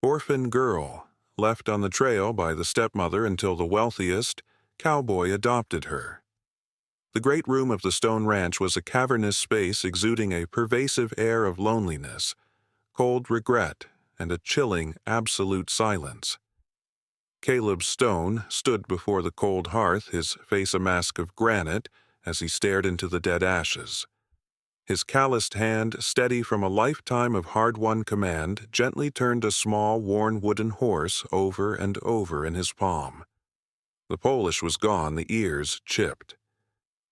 Orphan girl, left on the trail by the stepmother until the wealthiest, Cowboy adopted her. The great room of the stone ranch was a cavernous space exuding a pervasive air of loneliness, cold regret, and a chilling, absolute silence. Caleb Stone stood before the cold hearth, his face a mask of granite, as he stared into the dead ashes. His calloused hand, steady from a lifetime of hard-won command, gently turned a small, worn wooden horse over and over in his palm. The polish was gone, the ears chipped.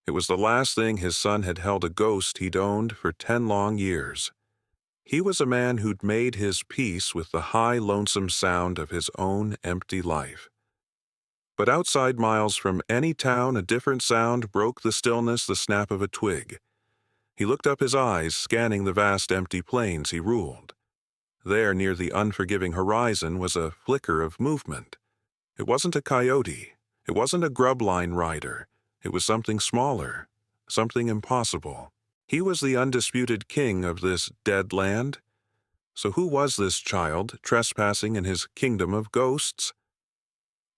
It was the last thing his son had held a ghost he'd owned for 10 long years. He was a man who'd made his peace with the high, lonesome sound of his own empty life. But outside miles from any town, a different sound broke the stillness, the snap of a twig. He looked up, his eyes scanning the vast empty plains he ruled. There, near the unforgiving horizon, was a flicker of movement. It wasn't a coyote. It wasn't a grub-line rider. It was something smaller, something impossible. He was the undisputed king of this dead land. So who was this child trespassing in his kingdom of ghosts?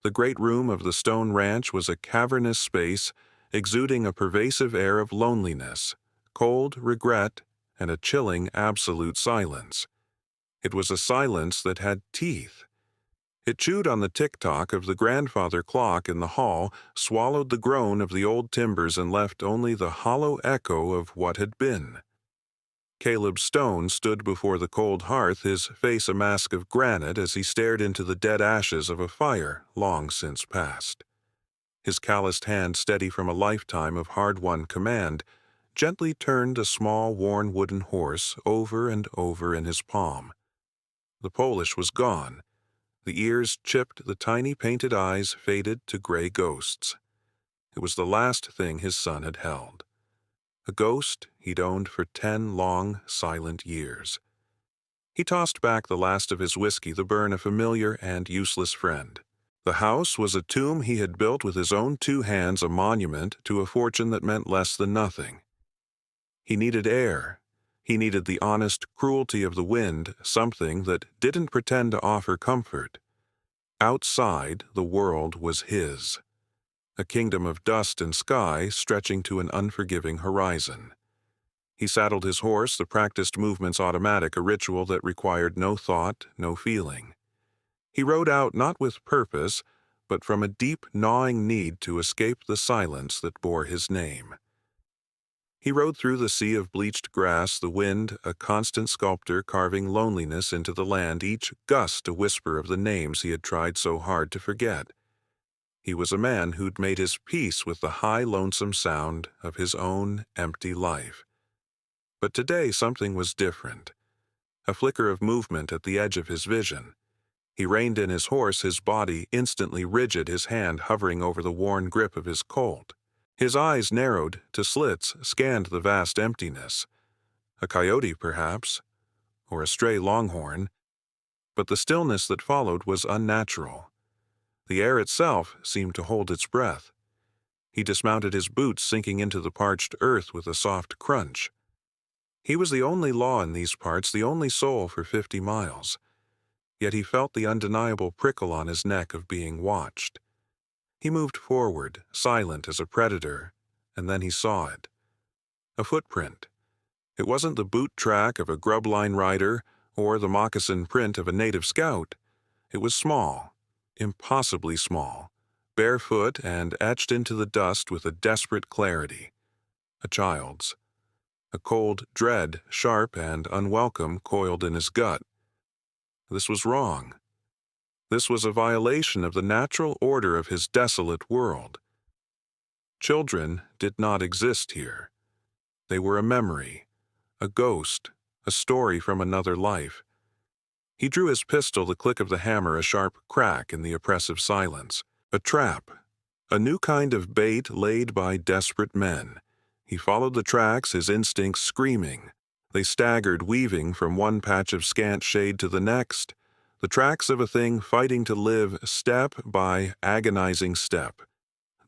The great room of the stone ranch was a cavernous space exuding a pervasive air of loneliness, cold regret, and a chilling absolute silence. It was a silence that had teeth. It chewed on the tick-tock of the grandfather clock in the hall, swallowed the groan of the old timbers, and left only the hollow echo of what had been. Caleb Stone stood before the cold hearth, his face a mask of granite, as he stared into the dead ashes of a fire long since past. His calloused hand, steady from a lifetime of hard-won command, gently turned a small, worn wooden horse over and over in his palm. The polish was gone. The ears chipped, the tiny painted eyes faded to gray ghosts. It was the last thing his son had held. A ghost he'd owned for 10 long, silent years. He tossed back the last of his whiskey, the burn a familiar and useless friend. The house was a tomb he had built with his own 2 hands, a monument to a fortune that meant less than nothing. He needed air. He needed the honest cruelty of the wind, something that didn't pretend to offer comfort. Outside, the world was his. A kingdom of dust and sky stretching to an unforgiving horizon. He saddled his horse, the practiced movements automatic, a ritual that required no thought, no feeling. He rode out not with purpose, but from a deep, gnawing need to escape the silence that bore his name. He rode through the sea of bleached grass, the wind a constant sculptor carving loneliness into the land, each gust a whisper of the names he had tried so hard to forget. He was a man who'd made his peace with the high, lonesome sound of his own empty life. But today something was different. A flicker of movement at the edge of his vision. He reined in his horse, his body instantly rigid, his hand hovering over the worn grip of his colt. His eyes narrowed to slits, scanned the vast emptiness. A coyote, perhaps, or a stray longhorn, but the stillness that followed was unnatural. The air itself seemed to hold its breath. He dismounted, his boots sinking into the parched earth with a soft crunch. He was the only law in these parts, the only soul for 50 miles. Yet he felt the undeniable prickle on his neck of being watched. He moved forward, silent as a predator, and then he saw it. A footprint. It wasn't the boot track of a grub-line rider or the moccasin print of a native scout. It was small, impossibly small, barefoot and etched into the dust with a desperate clarity. A child's. A cold dread, sharp and unwelcome, coiled in his gut. This was wrong. This was a violation of the natural order of his desolate world. Children did not exist here. They were a memory, a ghost, a story from another life. He drew his pistol, the click of the hammer a sharp crack in the oppressive silence. A trap, a new kind of bait laid by desperate men. He followed the tracks, his instincts screaming. They staggered, weaving from one patch of scant shade to the next, the tracks of a thing fighting to live step by agonizing step.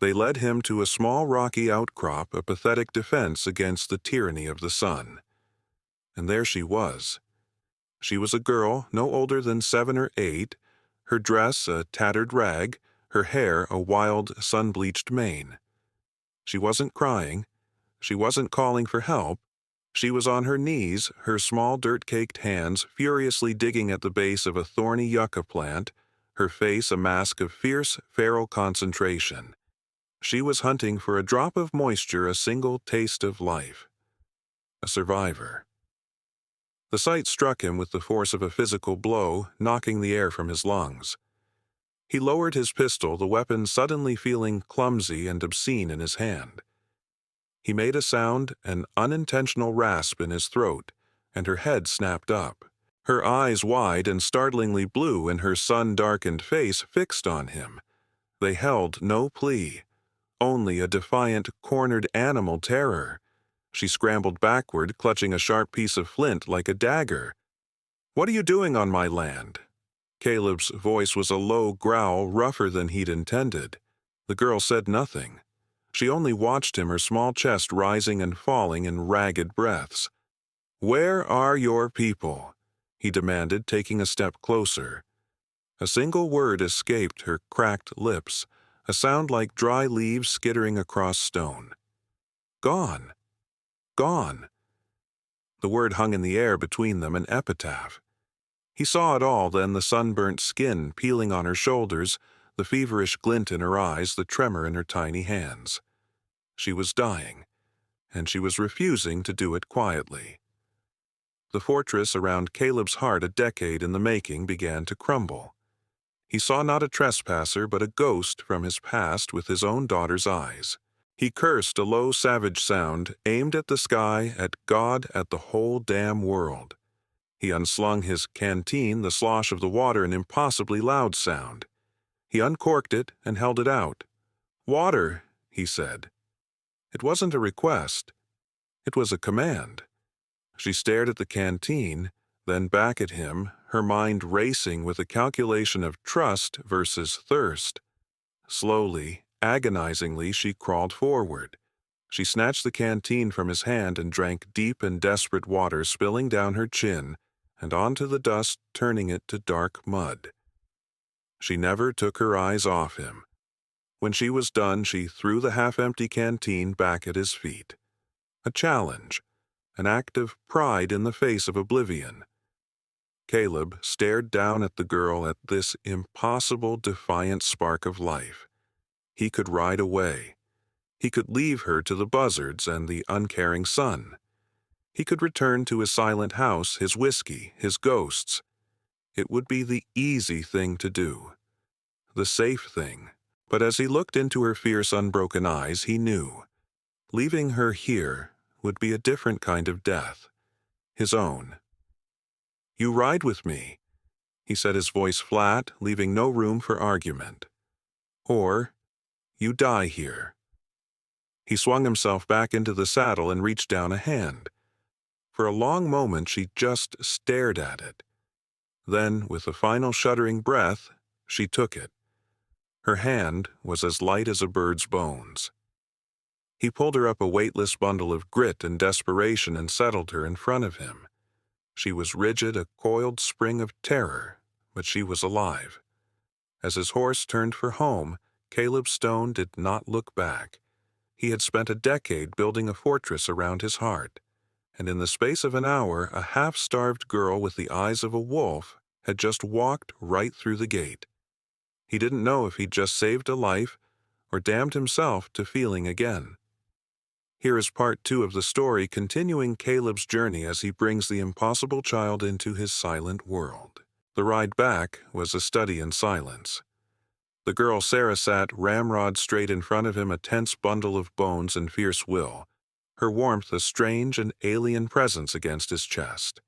They led him to a small rocky outcrop, a pathetic defense against the tyranny of the sun. And there she was. She was a girl no older than 7 or 8, her dress a tattered rag, her hair a wild, sun-bleached mane. She wasn't crying. She wasn't calling for help. She was on her knees, her small dirt-caked hands furiously digging at the base of a thorny yucca plant, her face a mask of fierce, feral concentration. She was hunting for a drop of moisture, a single taste of life. A survivor. The sight struck him with the force of a physical blow, knocking the air from his lungs. He lowered his pistol, the weapon suddenly feeling clumsy and obscene in his hand. He made a sound, an unintentional rasp in his throat, and her head snapped up. Her eyes wide and startlingly blue and her sun-darkened face fixed on him. They held no plea, only a defiant, cornered animal terror. She scrambled backward, clutching a sharp piece of flint like a dagger. "What are you doing on my land?" Caleb's voice was a low growl, rougher than he'd intended. The girl said nothing. She only watched him, her small chest rising and falling in ragged breaths. "Where are your people?" he demanded, taking a step closer. A single word escaped her cracked lips, a sound like dry leaves skittering across stone. "Gone. Gone." The word hung in the air between them, an epitaph. He saw it all then, the sunburnt skin peeling on her shoulders, the feverish glint in her eyes, the tremor in her tiny hands. She was dying, and she was refusing to do it quietly. The fortress around Caleb's heart, a decade in the making, began to crumble. He saw not a trespasser but a ghost from his past with his own daughter's eyes. He cursed a low, savage sound, aimed at the sky, at God, at the whole damn world. He unslung his canteen, the slosh of the water an impossibly loud sound. He uncorked it and held it out. "Water," he said. It wasn't a request. It was a command. She stared at the canteen, then back at him, her mind racing with a calculation of trust versus thirst. Slowly, agonizingly, she crawled forward. She snatched the canteen from his hand and drank deep and desperate water, spilling down her chin and onto the dust, turning it to dark mud. She never took her eyes off him. When she was done, she threw the half-empty canteen back at his feet. A challenge, an act of pride in the face of oblivion. Caleb stared down at the girl, at this impossible, defiant spark of life. He could ride away. He could leave her to the buzzards and the uncaring sun. He could return to his silent house, his whiskey, his ghosts. It would be the easy thing to do, the safe thing. But as he looked into her fierce, unbroken eyes, he knew. Leaving her here would be a different kind of death, his own. "You ride with me," he said, his voice flat, leaving no room for argument. "Or you die here." He swung himself back into the saddle and reached down a hand. For a long moment she just stared at it. Then, with a final shuddering breath, she took it. Her hand was as light as a bird's bones. He pulled her up a weightless bundle of grit and desperation and settled her in front of him. She was rigid, a coiled spring of terror, but she was alive. As his horse turned for home, Caleb Stone did not look back. He had spent a decade building a fortress around his heart, and in the space of an hour, a half-starved girl with the eyes of a wolf had just walked right through the gate. He didn't know if he'd just saved a life or damned himself to feeling again. Here is part 2 of the story, continuing Caleb's journey as he brings the impossible child into his silent world. The ride back was a study in silence. The girl Sarah sat ramrod straight in front of him, a tense bundle of bones and fierce will, her warmth a strange and alien presence against his chest.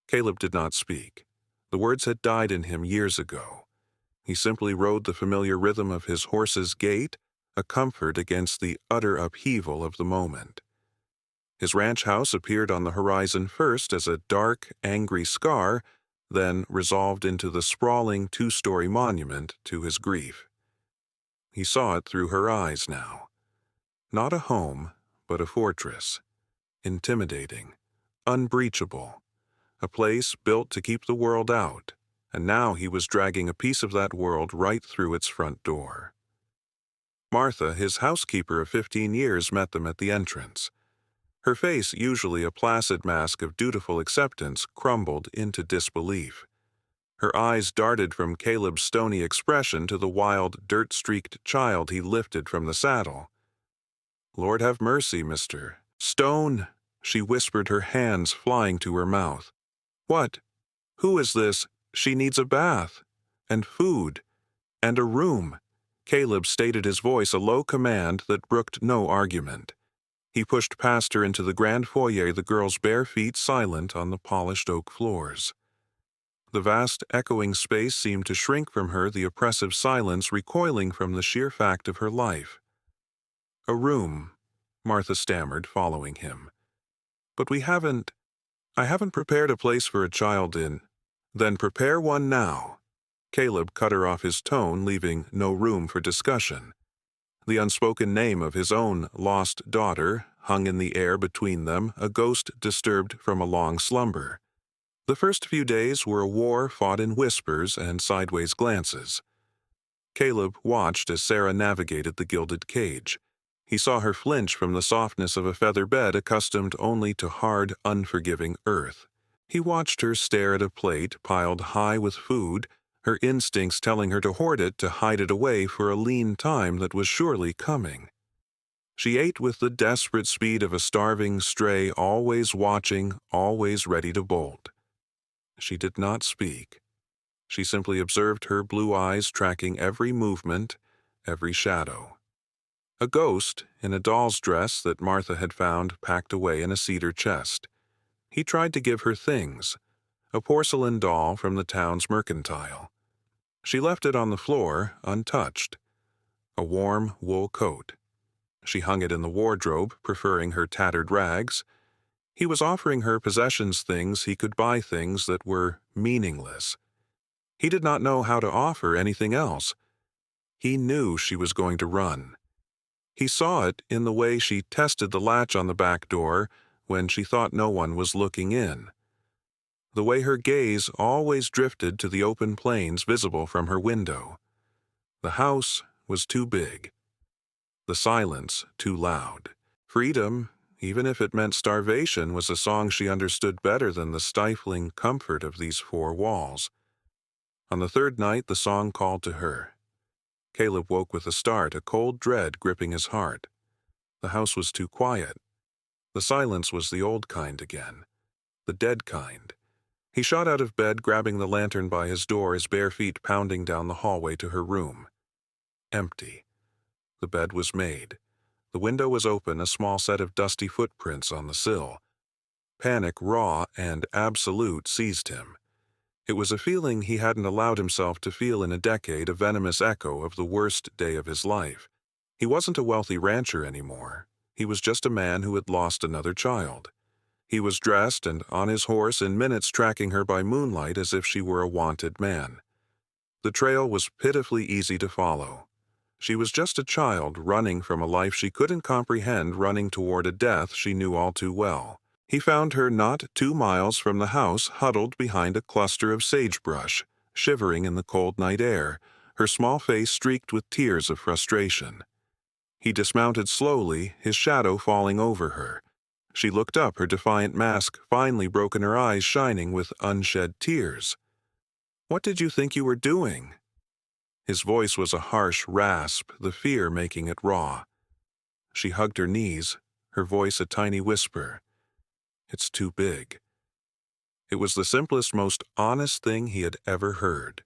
Caleb did not speak. The words had died in him years ago. He simply rode the familiar rhythm of his horse's gait, a comfort against the utter upheaval of the moment. His ranch house appeared on the horizon first as a dark, angry scar, then resolved into the sprawling 2-story monument to his grief. He saw it through her eyes now. Not a home, but a fortress. Intimidating, unbreachable, a place built to keep the world out, and now he was dragging a piece of that world right through its front door. Martha, his housekeeper of 15 years, met them at the entrance. Her face, usually a placid mask of dutiful acceptance, crumbled into disbelief. Her eyes darted from Caleb's stony expression to the wild, dirt-streaked child he lifted from the saddle. "Lord have mercy, Mr. Stone," she whispered, her hands flying to her mouth. "What? Who is this? She needs a bath, and food, and a room." Caleb stated his voice, a low command that brooked no argument. He pushed past her into the grand foyer, the girl's bare feet silent on the polished oak floors. The vast, echoing space seemed to shrink from her, the oppressive silence recoiling from the sheer fact of her life. "A room," Martha stammered, following him. "But I haven't prepared a place for a child in." "Then prepare one now." Caleb cut her off, his tone leaving no room for discussion. The unspoken name of his own lost daughter hung in the air between them, a ghost disturbed from a long slumber. The first few days were a war fought in whispers and sideways glances. Caleb watched as Sarah navigated the gilded cage. He saw her flinch from the softness of a feather bed accustomed only to hard, unforgiving earth. He watched her stare at a plate piled high with food, her instincts telling her to hoard it, to hide it away for a lean time that was surely coming. She ate with the desperate speed of a starving stray, always watching, always ready to bolt. She did not speak. She simply observed, her blue eyes tracking every movement, every shadow. A ghost in a doll's dress that Martha had found packed away in a cedar chest. He tried to give her things, a porcelain doll from the town's mercantile. She left it on the floor, untouched. A warm wool coat. She hung it in the wardrobe, preferring her tattered rags. He was offering her possessions, things he could buy, things that were meaningless. He did not know how to offer anything else. He knew she was going to run. He saw it in the way she tested the latch on the back door when she thought no one was looking in. The way her gaze always drifted to the open plains visible from her window. The house was too big. The silence too loud. Freedom, even if it meant starvation, was a song she understood better than the stifling comfort of these four walls. On the third night, the song called to her. Caleb woke with a start, a cold dread gripping his heart. The house was too quiet. The silence was the old kind again, the dead kind. He shot out of bed, grabbing the lantern by his door, his bare feet pounding down the hallway to her room. Empty. The bed was made. The window was open, a small set of dusty footprints on the sill. Panic, raw and absolute, seized him. It was a feeling he hadn't allowed himself to feel in a decade, a venomous echo of the worst day of his life. He wasn't a wealthy rancher anymore. He was just a man who had lost another child. He was dressed and on his horse in minutes, tracking her by moonlight as if she were a wanted man. The trail was pitifully easy to follow. She was just a child running from a life she couldn't comprehend, running toward a death she knew all too well. He found her not 2 miles from the house, huddled behind a cluster of sagebrush, shivering in the cold night air, her small face streaked with tears of frustration. He dismounted slowly, his shadow falling over her. She looked up, her defiant mask finely broken, her eyes shining with unshed tears. "What did you think you were doing?" His voice was a harsh rasp, the fear making it raw. She hugged her knees, her voice a tiny whisper. "It's too big." It was the simplest, most honest thing he had ever heard.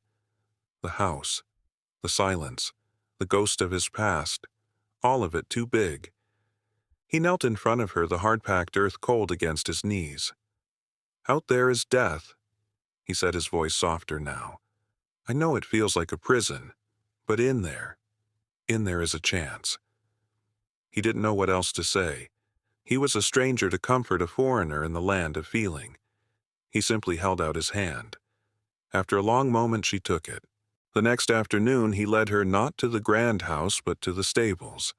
The house, the silence, the ghost of his past, all of it too big. He knelt in front of her, the hard-packed earth cold against his knees. "Out there is death," he said, his voice softer now. "I know it feels like a prison, but in there is a chance." He didn't know what else to say. He was a stranger to comfort, a foreigner in the land of feeling. He simply held out his hand. After a long moment, she took it. The next afternoon, he led her not to the grand house, but to the stables.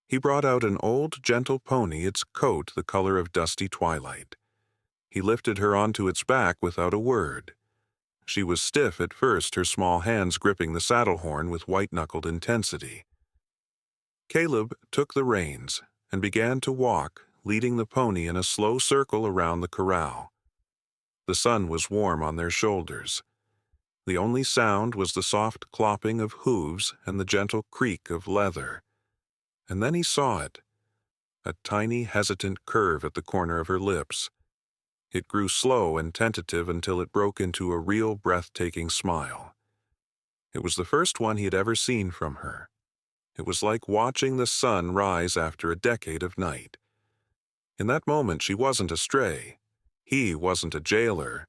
He brought out an old, gentle pony, its coat the color of dusty twilight. He lifted her onto its back without a word. She was stiff at first, her small hands gripping the saddle horn with white-knuckled intensity. Caleb took the reins and began to walk, leading the pony in a slow circle around the corral. The sun was warm on their shoulders. The only sound was the soft clopping of hooves and the gentle creak of leather. And then he saw it, a tiny, hesitant curve at the corner of her lips. It grew slow and tentative until it broke into a real, breathtaking smile. It was the first one he had ever seen from her. It was like watching the sun rise after a decade of night. In that moment, she wasn't a stray. He wasn't a jailer.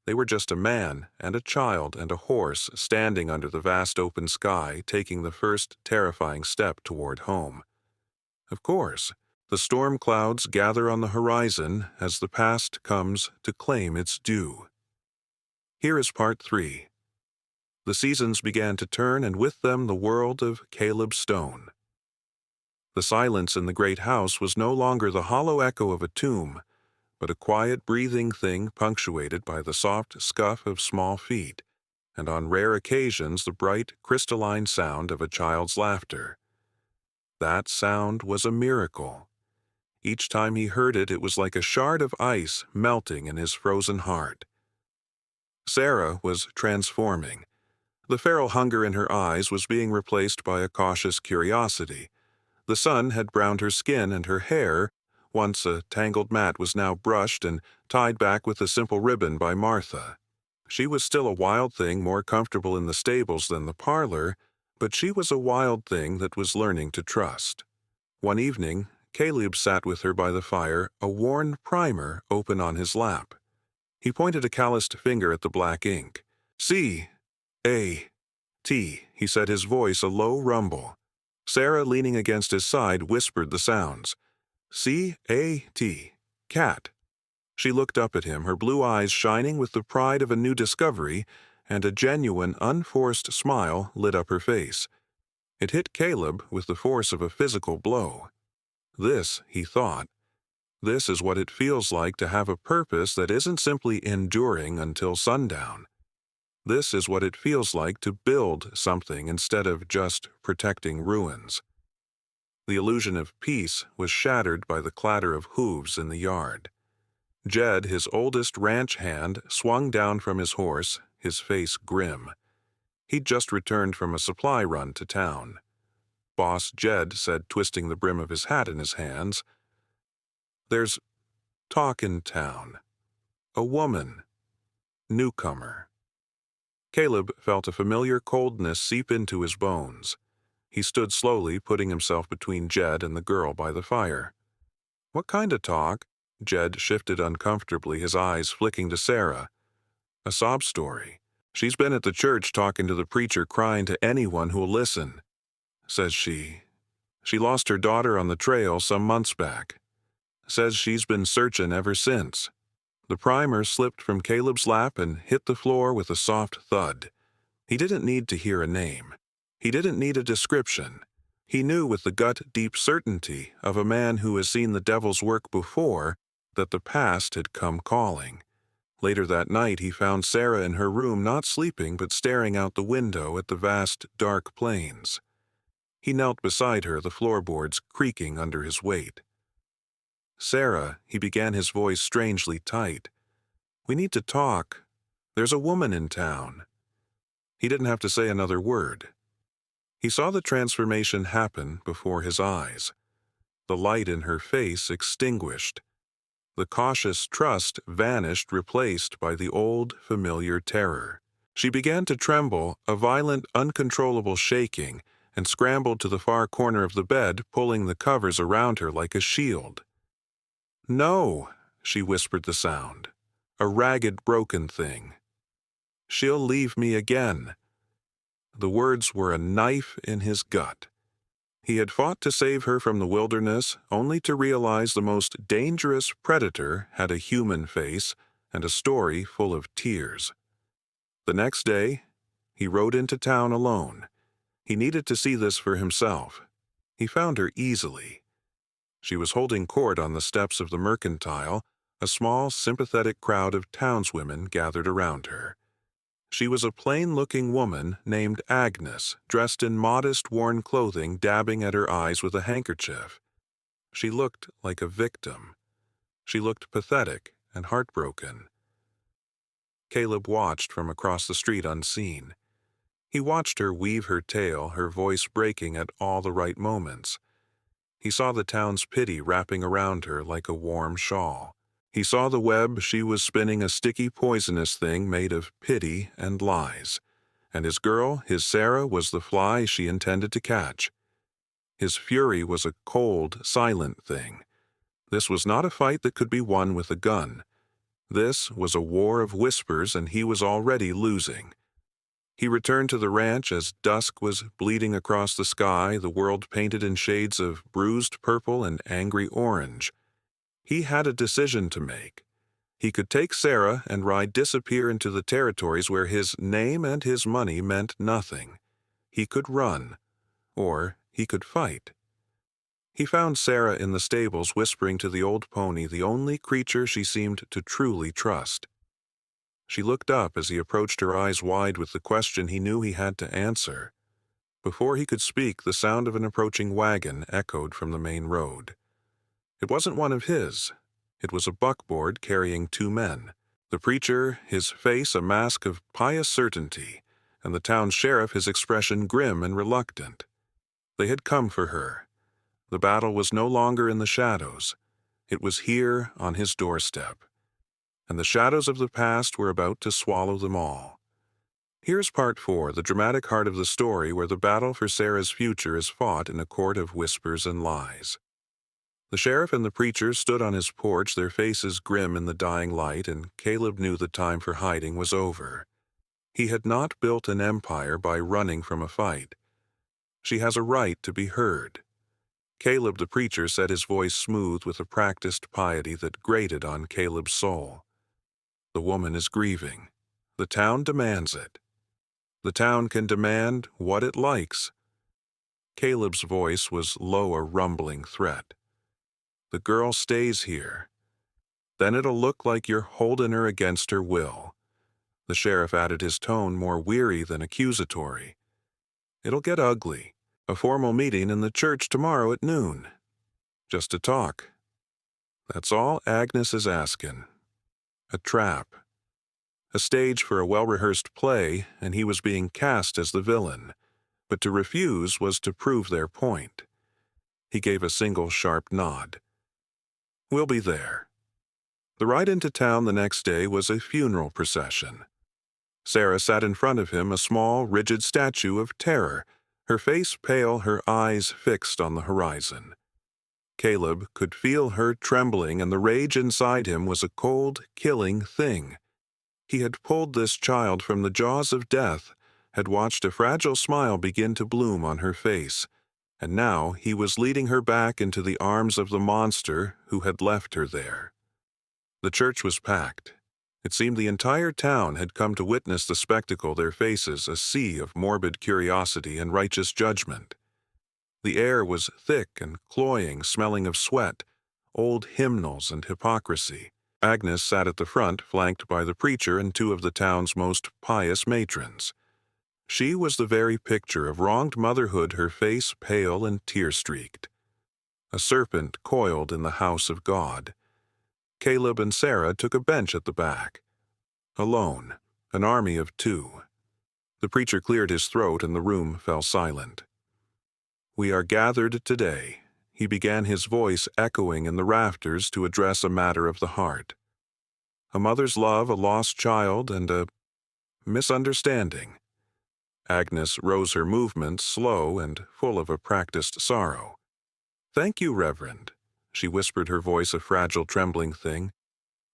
They were just a man and a child and a horse standing under the vast open sky, taking the first terrifying step toward home. Of course, the storm clouds gather on the horizon as the past comes to claim its due. Here is part 3. The seasons began to turn, and with them the world of Caleb Stone. The silence in the great house was no longer the hollow echo of a tomb, but a quiet, breathing thing punctuated by the soft scuff of small feet, and on rare occasions the bright, crystalline sound of a child's laughter. That sound was a miracle. Each time he heard it, it was like a shard of ice melting in his frozen heart. Sarah was transforming. The feral hunger in her eyes was being replaced by a cautious curiosity. The sun had browned her skin, and her hair, once a tangled mat, was now brushed and tied back with a simple ribbon by Martha. She was still a wild thing, more comfortable in the stables than the parlor, but she was a wild thing that was learning to trust. One evening, Caleb sat with her by the fire, a worn primer open on his lap. He pointed a calloused finger at the black ink. C-A-T, he said, his voice a low rumble. Sarah, leaning against his side, whispered the sounds. C-A-T, cat. She looked up at him, her blue eyes shining with the pride of a new discovery, and a genuine, unforced smile lit up her face. It hit Caleb with the force of a physical blow. This, he thought, this is what it feels like to have a purpose that isn't simply enduring until sundown. This is what it feels like to build something instead of just protecting ruins. The illusion of peace was shattered by the clatter of hooves in the yard. Jed, his oldest ranch hand, swung down from his horse, his face grim. He'd just returned from a supply run to town. Boss Jed said, twisting the brim of his hat in his hands, "There's talk in town. A woman. Newcomer." Caleb felt a familiar coldness seep into his bones. He stood slowly, putting himself between Jed and the girl by the fire. "What kind of talk?" Jed shifted uncomfortably, his eyes flicking to Sarah. "A sob story. She's been at the church talking to the preacher, crying to anyone who'll listen. Says she lost her daughter on the trail some months back. Says she's been searching ever since." The primer slipped from Caleb's lap and hit the floor with a soft thud. He didn't need to hear a name. He didn't need a description. He knew with the gut-deep certainty of a man who has seen the devil's work before that the past had come calling. Later that night, he found Sarah in her room, not sleeping but staring out the window at the vast, dark plains. He knelt beside her, the floorboards creaking under his weight. "Sarah," he began, his voice strangely tight. "We need to talk. There's a woman in town." He didn't have to say another word. He saw the transformation happen before his eyes. The light in her face extinguished. The cautious trust vanished, replaced by the old, familiar terror. She began to tremble, a violent, uncontrollable shaking, and scrambled to the far corner of the bed, pulling the covers around her like a shield. "No," she whispered the sound, a ragged, broken thing. "She'll leave me again." The words were a knife in his gut. He had fought to save her from the wilderness, only to realize the most dangerous predator had a human face and a story full of tears. The next day, he rode into town alone. He needed to see this for himself. He found her easily. She was holding court on the steps of the Mercantile, A small, sympathetic crowd of townswomen gathered around her. She was a plain-looking woman named Agnes, dressed in modest, worn clothing, dabbing at her eyes with a handkerchief. She looked like a victim. She looked pathetic and heartbroken. Caleb watched from across the street unseen. He watched her weave her tale, her voice breaking at all the right moments. He saw the town's pity wrapping around her like a warm shawl. He saw the web she was spinning, a sticky, poisonous thing made of pity and lies. And his girl, his Sarah, was the fly she intended to catch. His fury was a cold, silent thing. This was not a fight that could be won with a gun. This was a war of whispers, and he was already losing. He returned to the ranch as dusk was bleeding across the sky, the world painted in shades of bruised purple and angry orange. He had a decision to make. He could take Sarah and ride disappear into the territories where his name and his money meant nothing. He could run, or he could fight. He found Sarah in the stables whispering to the old pony, the only creature she seemed to truly trust. She looked up as he approached, her eyes wide with the question he knew he had to answer. Before he could speak, the sound of an approaching wagon echoed from the main road. It wasn't one of his. It was a buckboard carrying two men. The preacher, his face a mask of pious certainty, and the town sheriff, his expression grim and reluctant. They had come for her. The battle was no longer in the shadows. It was here on his doorstep. And the shadows of the past were about to swallow them all. Here's part 4, the dramatic heart of the story where the battle for Sarah's future is fought in a court of whispers and lies. The sheriff and the preacher stood on his porch, their faces grim in the dying light, and Caleb knew the time for hiding was over. He had not built an empire by running from a fight. She has a right to be heard. Caleb the preacher said, his voice smooth with a practiced piety that grated on Caleb's soul. The woman is grieving. The town demands it. The town can demand what it likes. Caleb's voice was low, a rumbling threat. The girl stays here. Then it'll look like you're holding her against her will. The sheriff added, his tone more weary than accusatory. It'll get ugly. A formal meeting in the church tomorrow at noon. Just to talk. That's all Agnes is asking. A trap. A stage for a well-rehearsed play, and he was being cast as the villain. But to refuse was to prove their point. He gave a single sharp nod. We'll be there. The ride into town the next day was a funeral procession. Sarah sat in front of him, a small, rigid statue of terror, her face pale, her eyes fixed on the horizon. Caleb could feel her trembling, and the rage inside him was a cold, killing thing. He had pulled this child from the jaws of death, had watched a fragile smile begin to bloom on her face, and now he was leading her back into the arms of the monster who had left her there. The church was packed. It seemed the entire town had come to witness the spectacle, their faces a sea of morbid curiosity and righteous judgment. The air was thick and cloying, smelling of sweat, old hymnals and hypocrisy. Agnes sat at the front, flanked by the preacher and two of the town's most pious matrons. She was the very picture of wronged motherhood, her face pale and tear-streaked. A serpent coiled in the house of God. Caleb and Sarah took a bench at the back. Alone, an army of two. The preacher cleared his throat and the room fell silent. We are gathered today, he began, his voice echoing in the rafters, to address a matter of the heart. A mother's love, a lost child, and a misunderstanding. Agnes rose, her movements slow and full of a practiced sorrow. Thank you, Reverend, she whispered, her voice a fragile, trembling thing.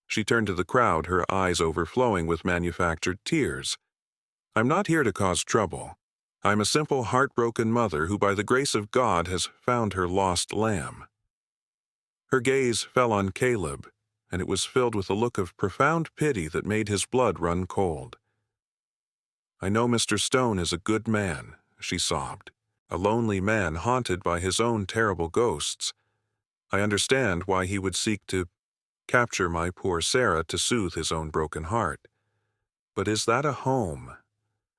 She turned to the crowd, her eyes overflowing with manufactured tears. I'm not here to cause trouble. I'm a simple, heartbroken mother who, by the grace of God, has found her lost lamb. Her gaze fell on Caleb, and it was filled with a look of profound pity that made his blood run cold. I know Mr. Stone is a good man, she sobbed, a lonely man haunted by his own terrible ghosts. I understand why he would seek to capture my poor Sarah to soothe his own broken heart. But is that a home?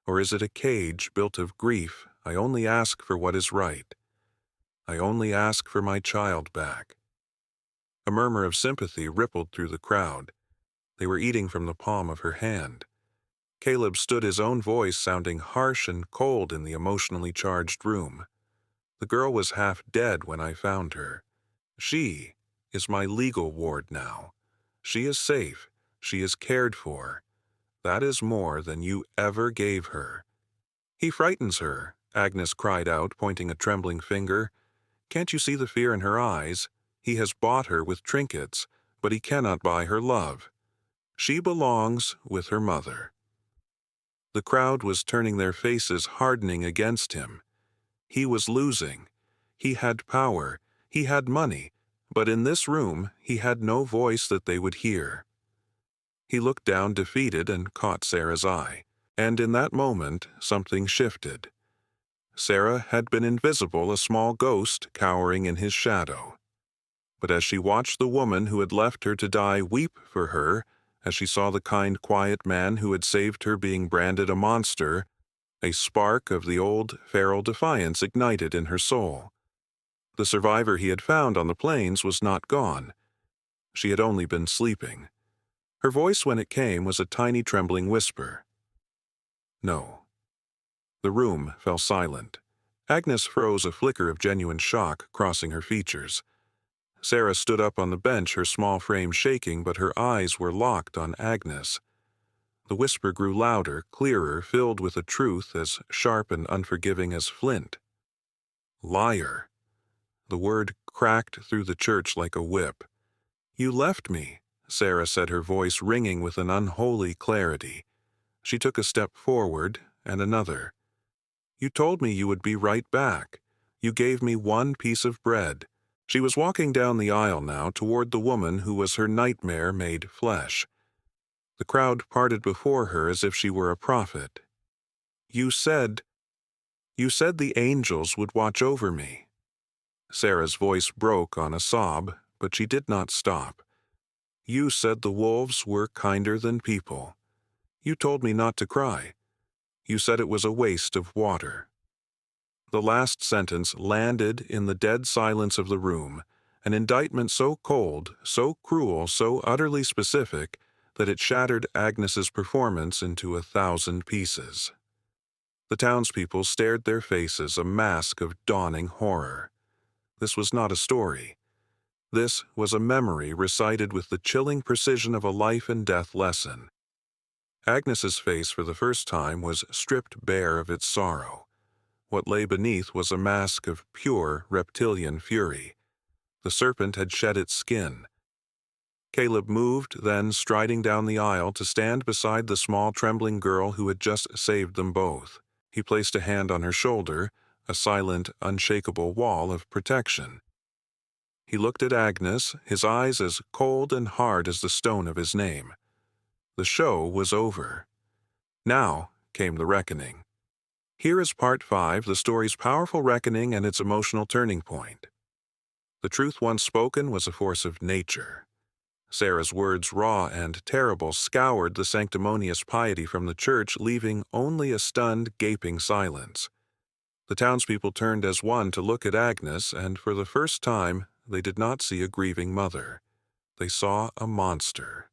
Or is it a cage built of grief? I only ask for what is right. I only ask for my child back. A murmur of sympathy rippled through the crowd. They were eating from the palm of her hand. Caleb stood, his own voice sounding harsh and cold in the emotionally charged room. The girl was half dead when I found her. She is my legal ward now. She is safe. She is cared for. That is more than you ever gave her. He frightens her, Agnes cried out, pointing a trembling finger. Can't you see the fear in her eyes? He has bought her with trinkets, but he cannot buy her love. She belongs with her mother. The crowd was turning their faces, hardening against him. He was losing. He had power. He had money. But in this room, he had no voice that they would hear. He looked down defeated and caught Sarah's eye. And in that moment, something shifted. Sarah had been invisible, a small ghost cowering in his shadow. But as she watched the woman who had left her to die weep for her, as she saw the kind, quiet man who had saved her being branded a monster, a spark of the old feral defiance ignited in her soul. The survivor he had found on the plains was not gone. She had only been sleeping. Her voice, when it came, was a tiny trembling whisper. No. The room fell silent. Agnes froze, a flicker of genuine shock crossing her features. Sarah stood up on the bench, her small frame shaking, but her eyes were locked on Agnes. The whisper grew louder, clearer, filled with a truth as sharp and unforgiving as flint. Liar. The word cracked through the church like a whip. You left me, Sarah said, her voice ringing with an unholy clarity. She took a step forward, and another. You told me you would be right back. You gave me one piece of bread. She was walking down the aisle now toward the woman who was her nightmare made flesh. The crowd parted before her as if she were a prophet. You said the angels would watch over me. Sarah's voice broke on a sob, but she did not stop. You said the wolves were kinder than people. You told me not to cry. You said it was a waste of water. The last sentence landed in the dead silence of the room, an indictment so cold, so cruel, so utterly specific, that it shattered Agnes's performance into 1,000 pieces. The townspeople stared their faces, a mask of dawning horror. This was not a story. This was a memory recited with the chilling precision of a life-and-death lesson. Agnes's face for the first time was stripped bare of its sorrow. What lay beneath was a mask of pure reptilian fury. The serpent had shed its skin. Caleb moved, then striding down the aisle to stand beside the small trembling girl who had just saved them both. He placed a hand on her shoulder, a silent, unshakable wall of protection. He looked at Agnes, his eyes as cold and hard as the stone of his name. The show was over. Now came the reckoning. Here is part 5, the story's powerful reckoning and its emotional turning point. The truth once spoken was a force of nature. Sarah's words, raw and terrible, scoured the sanctimonious piety from the church, leaving only a stunned, gaping silence. The townspeople turned as one to look at Agnes, and for the first time they did not see a grieving mother. They saw a monster.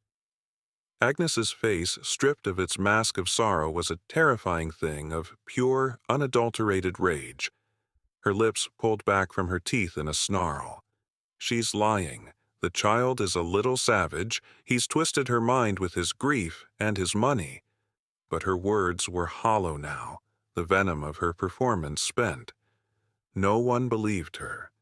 Agnes's face, stripped of its mask of sorrow, was a terrifying thing of pure, unadulterated rage. Her lips pulled back from her teeth in a snarl. She's lying. The child is a little savage. He's twisted her mind with his grief and his money. But her words were hollow now, the venom of her performance spent. No one believed her.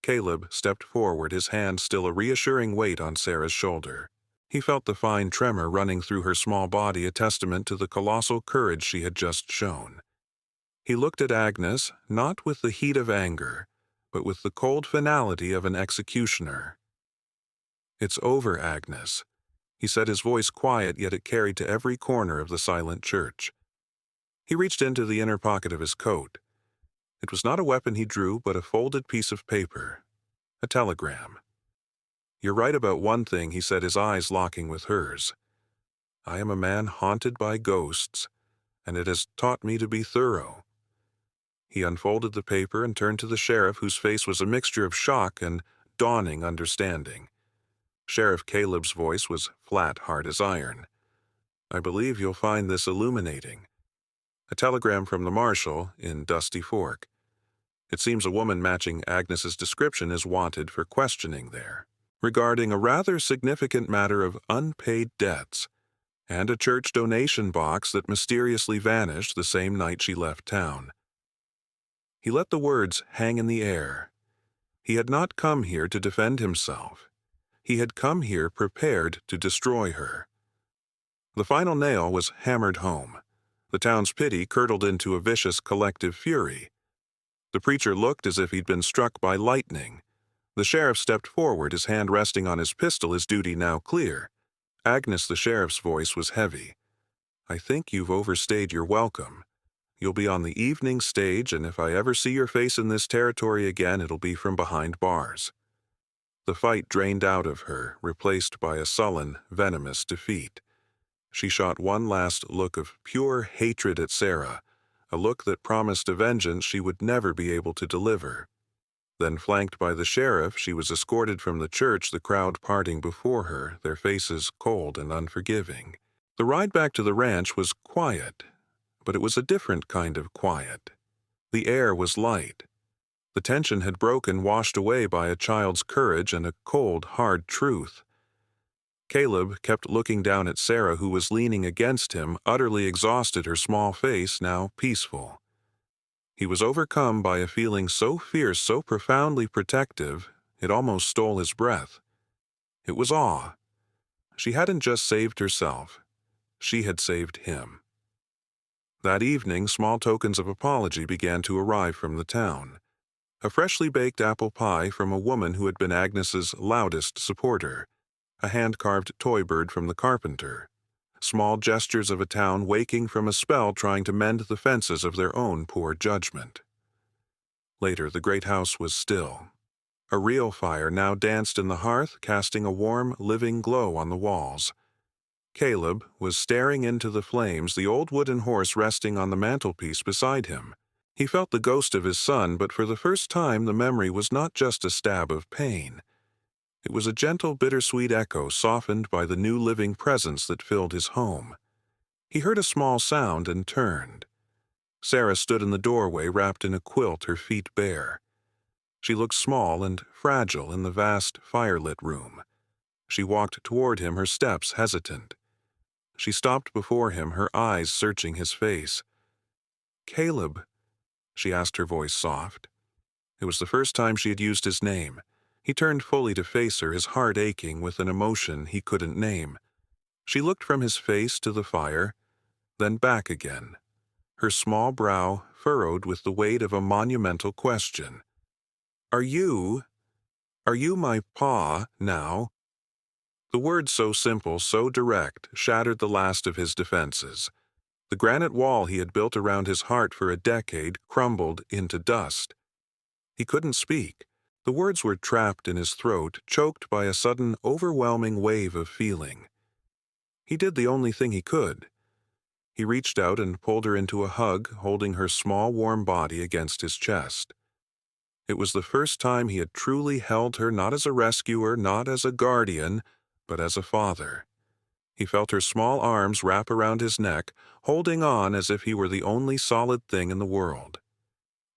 Caleb stepped forward, his hand still a reassuring weight on Sarah's shoulder. He felt the fine tremor running through her small body, a testament to the colossal courage she had just shown. He looked at Agnes, not with the heat of anger, but with the cold finality of an executioner. It's over, Agnes, he said, his voice quiet, yet it carried to every corner of the silent church. He reached into the inner pocket of his coat. It was not a weapon he drew, but a folded piece of paper, a telegram. "You're right about one thing," he said, his eyes locking with hers. "I am a man haunted by ghosts, and it has taught me to be thorough." He unfolded the paper and turned to the sheriff, whose face was a mixture of shock and dawning understanding. Sheriff Caleb's voice was flat, hard as iron. "I believe you'll find this illuminating. A telegram from the marshal in Dusty Fork. It seems a woman matching Agnes's description is wanted for questioning there, regarding a rather significant matter of unpaid debts, and a church donation box that mysteriously vanished the same night she left town." He let the words hang in the air. He had not come here to defend himself. He had come here prepared to destroy her. The final nail was hammered home. The town's pity curdled into a vicious collective fury. The preacher looked as if he'd been struck by lightning. The sheriff stepped forward, his hand resting on his pistol, his duty now clear. Agnes, the sheriff's voice was heavy. "I think you've overstayed your welcome. You'll be on the evening stage, and if I ever see your face in this territory again, it'll be from behind bars." The fight drained out of her, replaced by a sullen, venomous defeat. She shot one last look of pure hatred at Sarah, a look that promised a vengeance she would never be able to deliver. Then, flanked by the sheriff, she was escorted from the church, the crowd parting before her, their faces cold and unforgiving. The ride back to the ranch was quiet, but it was a different kind of quiet. The air was light. The tension had broken, washed away by a child's courage and a cold, hard truth. Caleb kept looking down at Sarah, who was leaning against him, utterly exhausted, her small face now peaceful. He was overcome by a feeling so fierce, so profoundly protective, it almost stole his breath. It was awe. She hadn't just saved herself. She had saved him. That evening, small tokens of apology began to arrive from the town. A freshly baked apple pie from a woman who had been Agnes's loudest supporter. A hand-carved toy bird from the carpenter. Small gestures of a town waking from a spell trying to mend the fences of their own poor judgment. Later, the great house was still. A real fire now danced in the hearth, casting a warm, living glow on the walls. Caleb was staring into the flames, the old wooden horse resting on the mantelpiece beside him. He felt the ghost of his son, but for the first time the memory was not just a stab of pain. It was a gentle, bittersweet echo softened by the new living presence that filled his home. He heard a small sound and turned. Sarah stood in the doorway, wrapped in a quilt, her feet bare. She looked small and fragile in the vast, firelit room. She walked toward him, her steps hesitant. She stopped before him, her eyes searching his face. "Caleb," she asked, her voice soft. It was the first time she had used his name. He turned fully to face her, his heart aching with an emotion he couldn't name. She looked from his face to the fire, then back again, her small brow furrowed with the weight of a monumental question. Are you my pa now?" The words, so simple, so direct, shattered the last of his defenses. The granite wall he had built around his heart for a decade crumbled into dust. He couldn't speak. The words were trapped in his throat, choked by a sudden, overwhelming wave of feeling. He did the only thing he could. He reached out and pulled her into a hug, holding her small, warm body against his chest. It was the first time he had truly held her, not as a rescuer, not as a guardian, but as a father. He felt her small arms wrap around his neck, holding on as if he were the only solid thing in the world.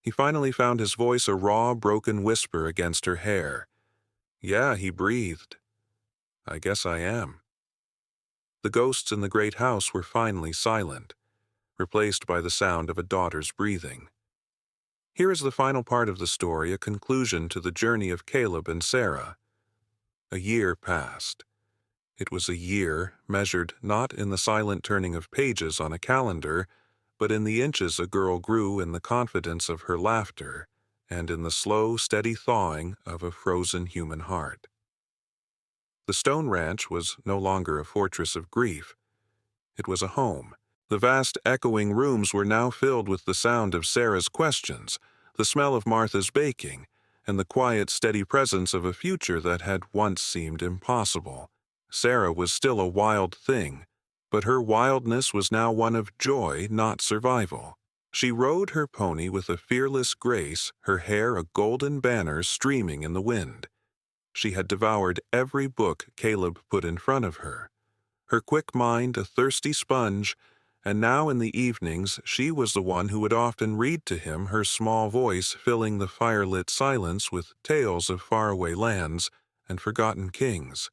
He finally found his voice a raw, broken whisper against her hair. "Yeah," he breathed. "I guess I am." The ghosts in the great house were finally silent, replaced by the sound of a daughter's breathing. Here is the final part of the story, a conclusion to the journey of Caleb and Sarah. A year passed. It was a year measured not in the silent turning of pages on a calendar, but in the inches a girl grew in the confidence of her laughter and in the slow, steady thawing of a frozen human heart. The stone ranch was no longer a fortress of grief. It was a home. The vast, echoing rooms were now filled with the sound of Sarah's questions, the smell of Martha's baking, and the quiet, steady presence of a future that had once seemed impossible. Sarah was still a wild thing, but her wildness was now one of joy, not survival. She rode her pony with a fearless grace, her hair a golden banner streaming in the wind. She had devoured every book Caleb put in front of her, her quick mind a thirsty sponge, and now in the evenings she was the one who would often read to him, her small voice filling the firelit silence with tales of faraway lands and forgotten kings.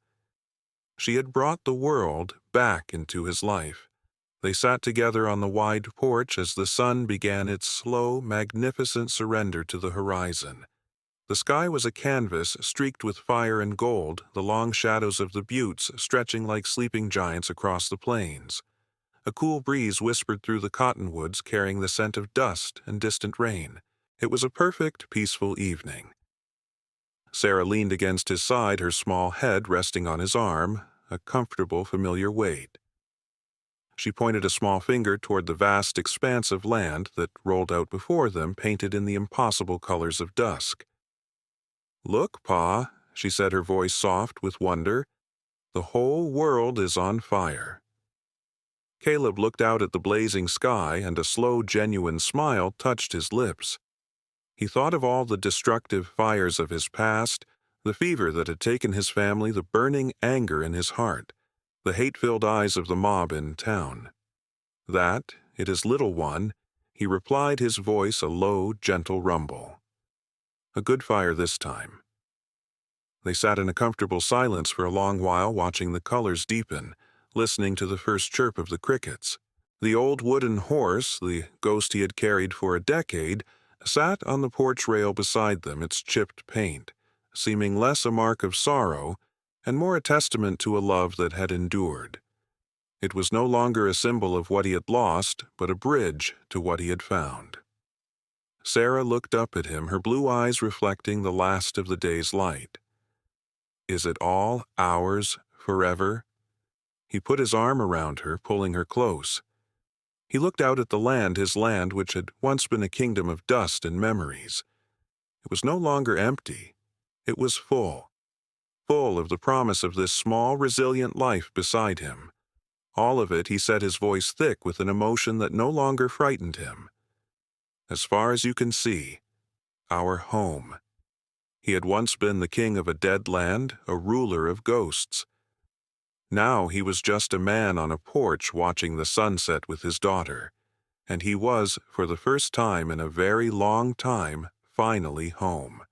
She had brought the world back into his life. They sat together on the wide porch as the sun began its slow, magnificent surrender to the horizon. The sky was a canvas streaked with fire and gold, the long shadows of the buttes stretching like sleeping giants across the plains. A cool breeze whispered through the cottonwoods, carrying the scent of dust and distant rain. It was a perfect, peaceful evening. Sarah leaned against his side, her small head resting on his arm, a comfortable, familiar weight. She pointed a small finger toward the vast expanse of land that rolled out before them, painted in the impossible colors of dusk. "Look, Pa," she said, her voice soft with wonder. "The whole world is on fire." Caleb looked out at the blazing sky, and a slow, genuine smile touched his lips. He thought of all the destructive fires of his past, the fever that had taken his family, the burning anger in his heart, the hate-filled eyes of the mob in town. "That, it is little one," he replied, his voice a low, gentle rumble. "A good fire this time." They sat in a comfortable silence for a long while, watching the colors deepen, listening to the first chirp of the crickets. The old wooden horse, the ghost he had carried for a decade, sat on the porch rail beside them, its chipped paint, seeming less a mark of sorrow and more a testament to a love that had endured. It was no longer a symbol of what he had lost, but a bridge to what he had found. Sarah looked up at him, her blue eyes reflecting the last of the day's light. "Is it all ours forever?" He put his arm around her, pulling her close. He looked out at the land, his land which had once been a kingdom of dust and memories. It was no longer empty. It was full of the promise of this small, resilient life beside him. All of it, he said, his voice thick with an emotion that no longer frightened him. As far as you can see, our home. He had once been the king of a dead land, a ruler of ghosts. Now he was just a man on a porch watching the sunset with his daughter, and he was, for the first time in a very long time, finally home.